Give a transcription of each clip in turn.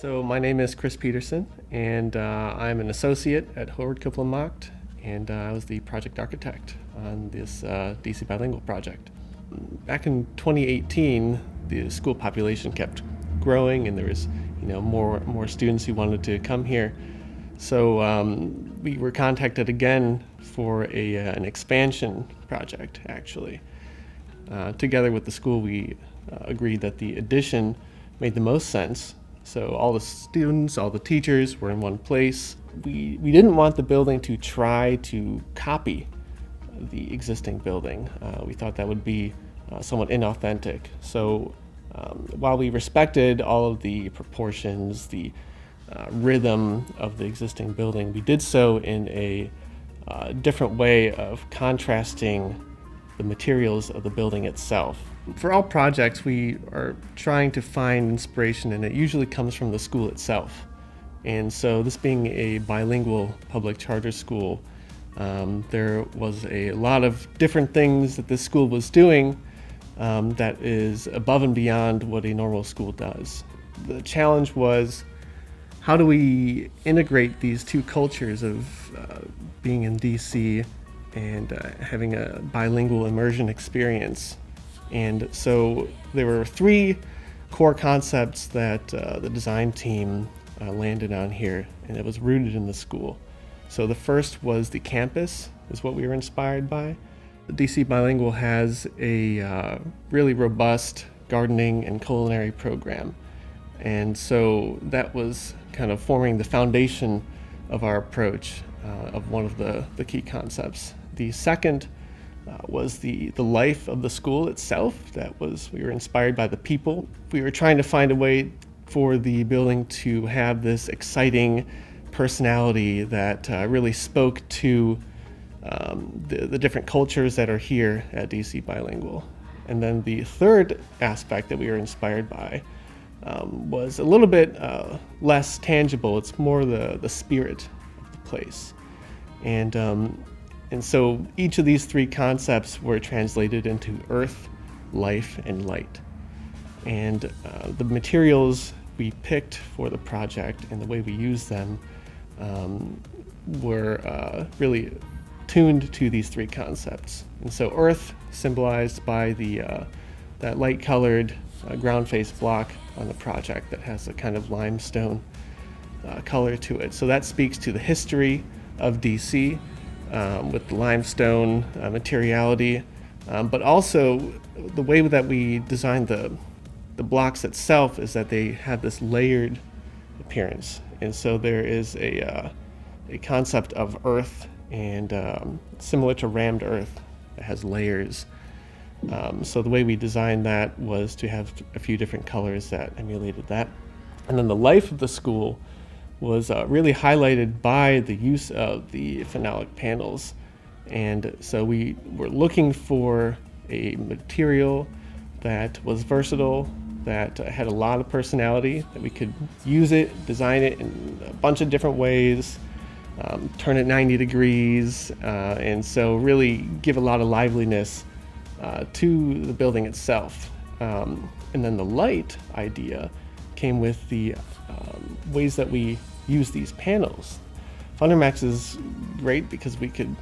So my name is Chris Peterson, and I'm an associate at Hord, Coplan, Macht, and I was the project architect on this DC Bilingual project. Back in 2018, the school population kept growing, and there was, more students who wanted to come here. So we were contacted again for an expansion project, actually. Together with the school, we agreed that the addition made the most sense. So all the students, all the teachers were in one place. We didn't want the building to try to copy the existing building. We thought that would be somewhat inauthentic. So while we respected all of the proportions, the rhythm of the existing building, we did so in a different way of contrasting the materials of the building itself. For all projects, we are trying to find inspiration, and it usually comes from the school itself. And so this being a bilingual public charter school, there was a lot of different things that this school was doing that is above and beyond what a normal school does. The challenge was, how do we integrate these two cultures of being in DC and having a bilingual immersion experience? And so there were three core concepts that the design team landed on here, and it was rooted in the school. So the first was the campus, is what we were inspired by. The DC Bilingual has a really robust gardening and culinary program. And so that was kind of forming the foundation of our approach of one of the key concepts. The second was the life of the school itself. We were inspired by the people. We were trying to find a way for the building to have this exciting personality that really spoke to the different cultures that are here at DC Bilingual. And then the third aspect that we were inspired by was a little bit less tangible. It's more the spirit of the place. And so each of these three concepts were translated into earth, life, and light. And the materials we picked for the project and the way we used them were really tuned to these three concepts. And so earth, symbolized by that light-colored ground face block on the project that has a kind of limestone color to it. So that speaks to the history of DC. With the limestone materiality, but also the way that we designed the blocks itself is that they have this layered appearance. And so there is a concept of earth, and similar to rammed earth, it has layers. So the way we designed that was to have a few different colors that emulated that. And then the life of the school was really highlighted by the use of the phenolic panels. And so we were looking for a material that was versatile, that had a lot of personality, that we could use it, design it in a bunch of different ways, turn it 90 degrees, and so really give a lot of liveliness to the building itself. And then the light idea came with the ways that we use these panels. Fundermax is great because we could,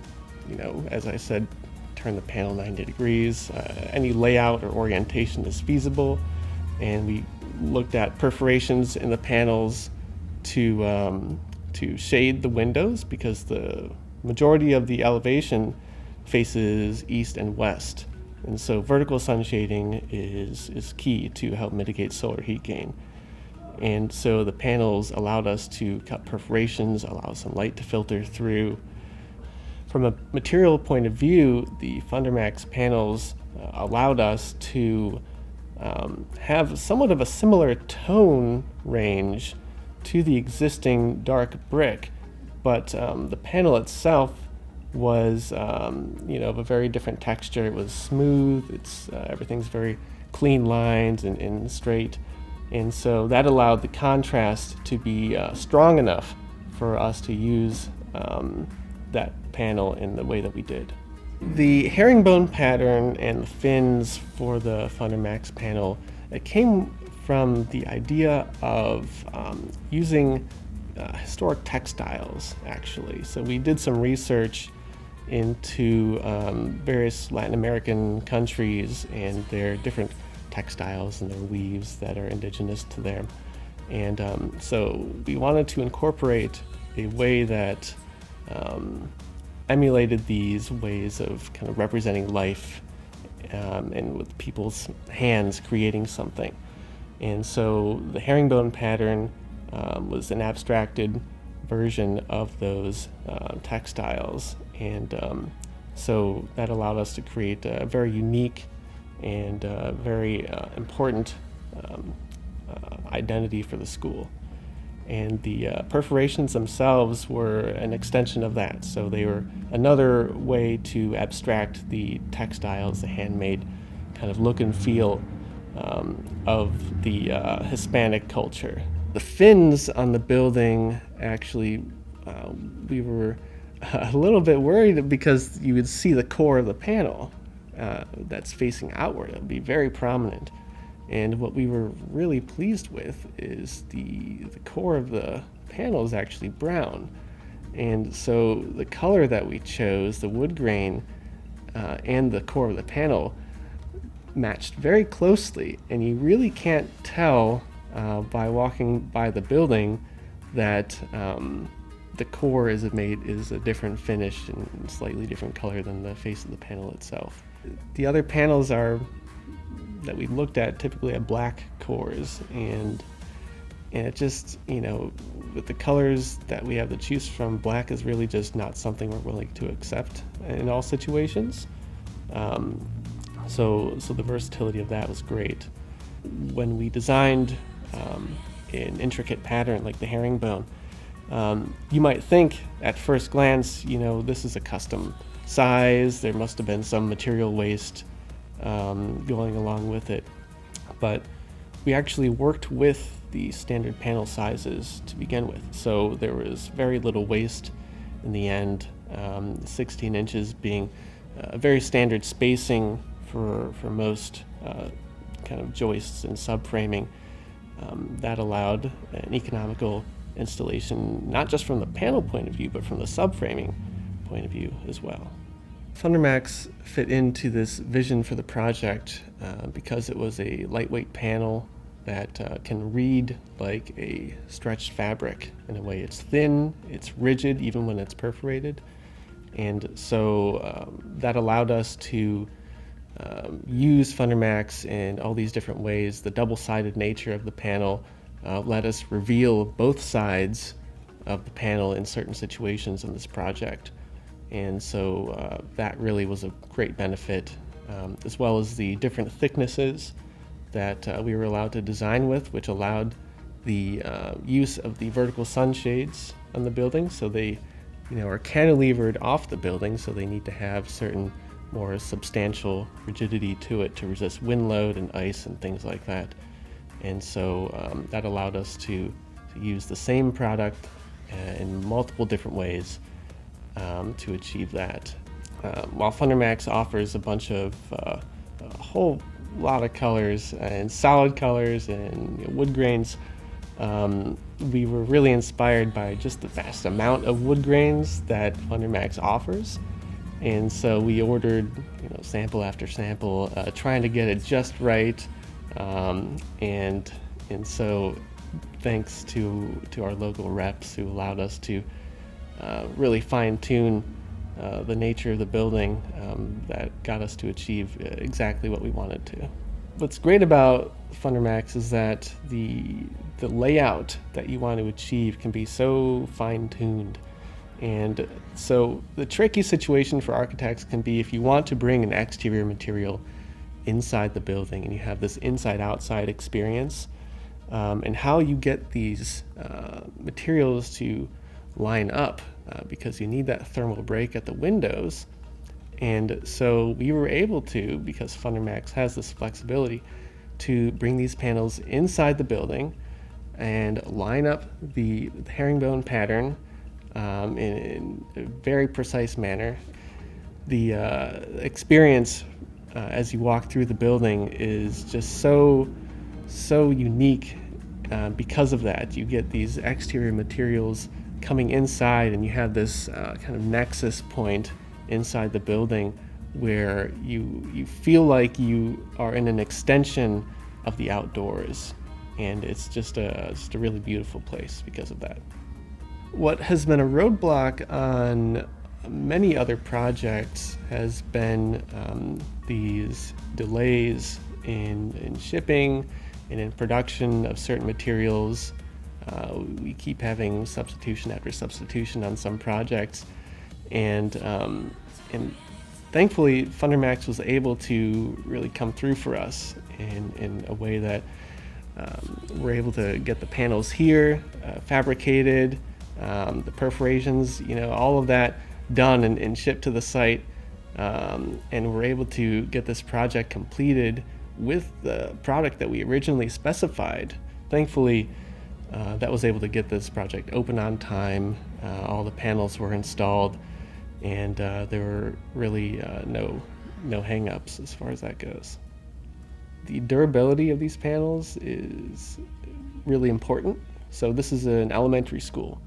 as I said, turn the panel 90 degrees. Any layout or orientation is feasible. And we looked at perforations in the panels to shade the windows, because the majority of the elevation faces east and west. And so vertical sun shading is key to help mitigate solar heat gain. And so the panels allowed us to cut perforations, allow some light to filter through. From a material point of view, the Fundermax panels allowed us to have somewhat of a similar tone range to the existing dark brick, but the panel itself was of a very different texture. It was smooth, everything's very clean lines and straight. And so that allowed the contrast to be strong enough for us to use that panel in the way that we did. The herringbone pattern and the fins for the Fundermax panel, it came from the idea of using historic textiles, actually. So we did some research into various Latin American countries and their different textiles and their weaves that are indigenous to them. And so we wanted to incorporate a way that emulated these ways of kind of representing life and with people's hands creating something. And so the herringbone pattern was an abstracted version of those textiles. And so that allowed us to create a very unique and very important identity for the school. And the perforations themselves were an extension of that. So they were another way to abstract the textiles, the handmade kind of look and feel of the Hispanic culture. The fins on the building, actually, we were a little bit worried because you would see the core of the panel that's facing outward. It would be very prominent. And what we were really pleased with is the core of the panel is actually brown. And so the color that we chose, the wood grain and the core of the panel, matched very closely. And you really can't tell by walking by the building that the core is a different finish and slightly different color than the face of the panel itself. The other panels that we looked at typically have black cores, and it just, with the colors that we have to choose from, black is really just not something we're willing to accept in all situations. So the versatility of that was great. When we designed an intricate pattern like the herringbone, you might think at first glance, this is a custom size, there must have been some material waste going along with it. But we actually worked with the standard panel sizes to begin with. So there was very little waste in the end, 16 inches being a very standard spacing for most kind of joists and subframing. That allowed an economical installation, not just from the panel point of view, but from the subframing point of view as well. Fundermax fit into this vision for the project because it was a lightweight panel that can read like a stretched fabric in a way. It's thin, it's rigid even when it's perforated, and so that allowed us to use Fundermax in all these different ways. The double-sided nature of the panel let us reveal both sides of the panel in certain situations in this project. And so that really was a great benefit, as well as the different thicknesses that we were allowed to design with, which allowed the use of the vertical sunshades on the building. So they are cantilevered off the building, so they need to have certain more substantial rigidity to it to resist wind load and ice and things like that. And so that allowed us to use the same product in multiple different ways to achieve that. While Fundermax offers a bunch of a whole lot of colors and solid colors and wood grains, we were really inspired by just the vast amount of wood grains that Fundermax offers. And so we ordered sample after sample, trying to get it just right. And so thanks to our local reps who allowed us to really fine-tune the nature of the building, that got us to achieve exactly what we wanted to. What's great about Fundermax is that the layout that you want to achieve can be so fine-tuned. And so the tricky situation for architects can be if you want to bring an exterior material inside the building and you have this inside-outside experience, and how you get these materials to line up, because you need that thermal break at the windows. And so we were able to, because Fundermax has this flexibility, to bring these panels inside the building and line up the herringbone pattern in a very precise manner. The experience as you walk through the building is just so so unique because of that. You get these exterior materials coming inside, and you have this kind of nexus point inside the building where you feel like you are in an extension of the outdoors, and it's just a really beautiful place because of that. What has been a roadblock on many other projects has been these delays in shipping and in production of certain materials. We keep having substitution after substitution on some projects, and thankfully Fundermax was able to really come through for us in a way that we're able to get the panels here fabricated, the perforations, all of that done and shipped to the site, and we're able to get this project completed with the product that we originally specified. Thankfully, that was able to get this project open on time. All the panels were installed, and there were really no hang-ups as far as that goes. The durability of these panels is really important. So this is an elementary school,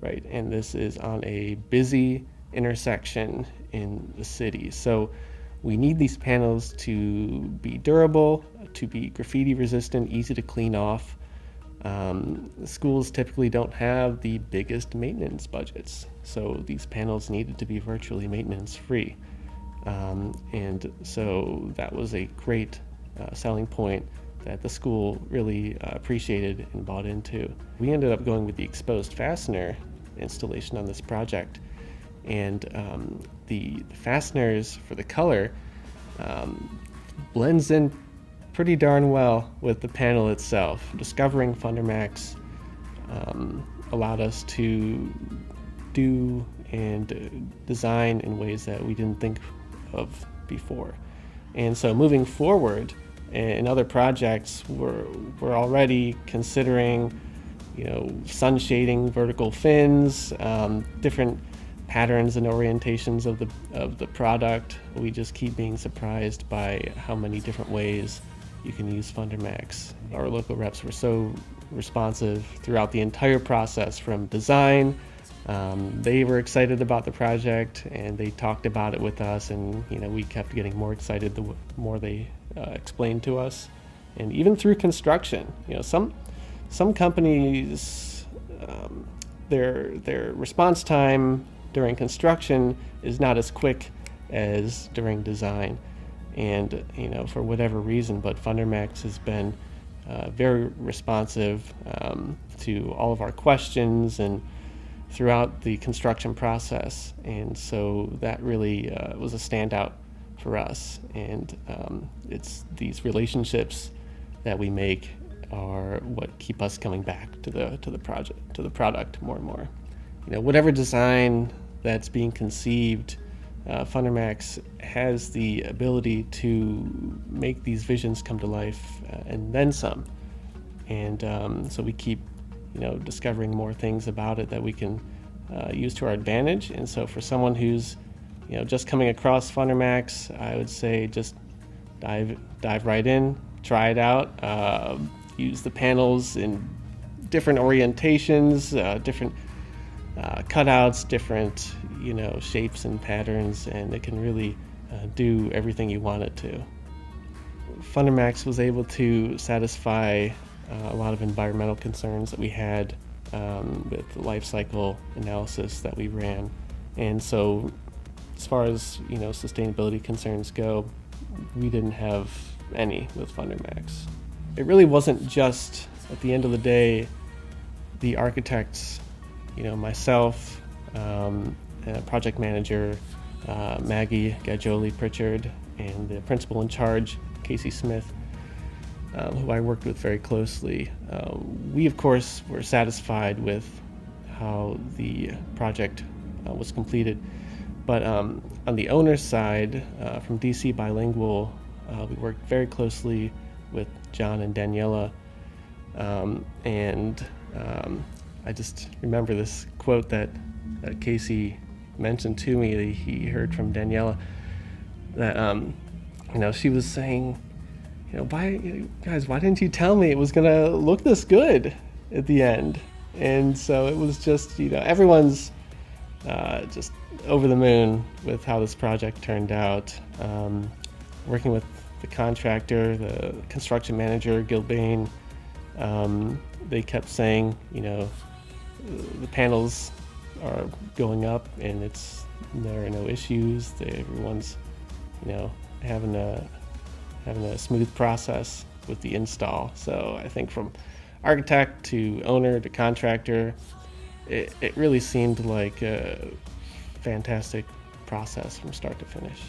right? And this is on a busy intersection in the city. So we need these panels to be durable, to be graffiti resistant, easy to clean off. Schools typically don't have the biggest maintenance budgets, so these panels needed to be virtually maintenance free. And so that was a great selling point that the school really appreciated and bought into. We ended up going with the exposed fastener installation on this project, and the fasteners for the color blends in pretty darn well with the panel itself. Discovering Fundermax allowed us to do and design in ways that we didn't think of before. And so moving forward in other projects, we're already considering sun shading, vertical fins, different patterns and orientations of the product. We just keep being surprised by how many different ways you can use Fundermax. Our local reps were so responsive throughout the entire process from design. They were excited about the project, and they talked about it with us, and we kept getting more excited the more they explained to us. And even through construction, some companies, their response time during construction is not as quick as during design, and for whatever reason, but Fundermax has been very responsive to all of our questions and throughout the construction process, and so that really was a standout for us. And it's these relationships that we make are what keep us coming back to the product more and more. Whatever design that's being conceived, Fundermax has the ability to make these visions come to life and then some. And so we keep discovering more things about it that we can use to our advantage. And so for someone who's just coming across Fundermax, I would say just dive right in, try it out, use the panels in different orientations, different cutouts, different shapes and patterns, and it can really do everything you want it to. Fundermax was able to satisfy a lot of environmental concerns that we had with the life cycle analysis that we ran. And so as far as sustainability concerns go, we didn't have any with Fundermax. It really wasn't just, at the end of the day, the architects, myself, project manager Maggie Gajoli Pritchard, and the principal in charge, Casey Smith, who I worked with very closely. We, of course, were satisfied with how the project was completed. But on the owner's side, from DC Bilingual, we worked very closely with John and Daniela. And I just remember this quote that Casey mentioned to me that he heard from Daniela, that she was saying, why didn't you tell me it was gonna look this good at the end? And so it was just, everyone's just over the moon with how this project turned out. Working with the contractor, the construction manager, Gilbane, they kept saying, the panels are going up and there are no issues. Everyone's, having a smooth process with the install. So I think from architect to owner to contractor, it really seemed like a fantastic process from start to finish.